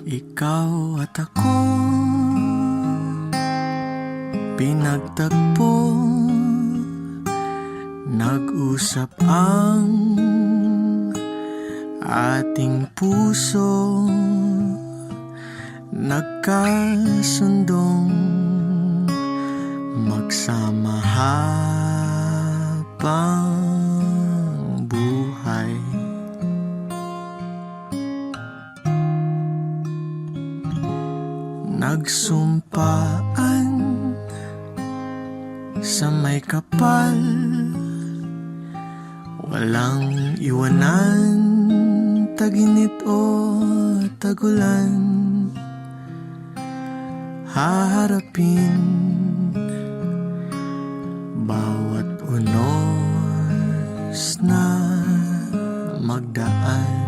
Ikaw at ako, pinagtagpo, nag-usap ang ating puso, nagkasundong magsama habang buhay. Nagsumpaan sa may kapal, walang iwanan, taginit o tagulan. Haharapin bawat unos na magdaan.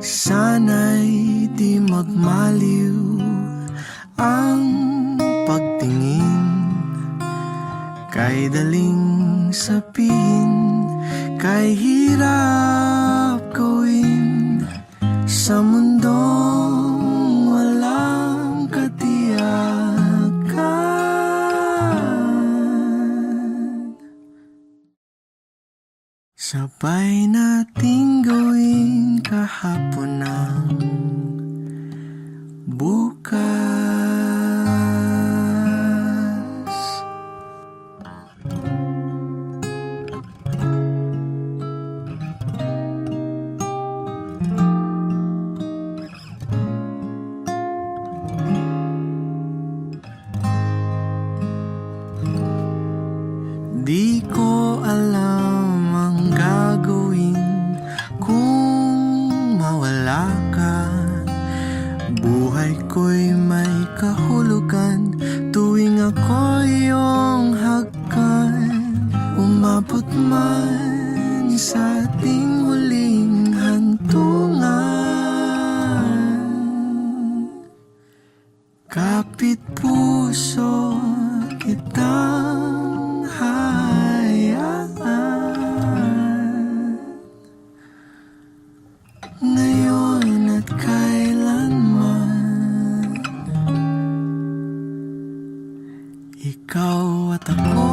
Sana'y di magmaliw ang pagtingin, kay daling sabihin, kay hirap gawin sa mundong walang katiyakan. Sabay nating gawin kahapon ng bukas. Di ko alam ang gagawin kung mawala ka. Buhay ko'y may kahulugan tuwing ako iyong hagkan. Umabot man sa ating huling hantungan, kapit puso kitang hayaan, ngayon at kailanman. Ikaw at ako,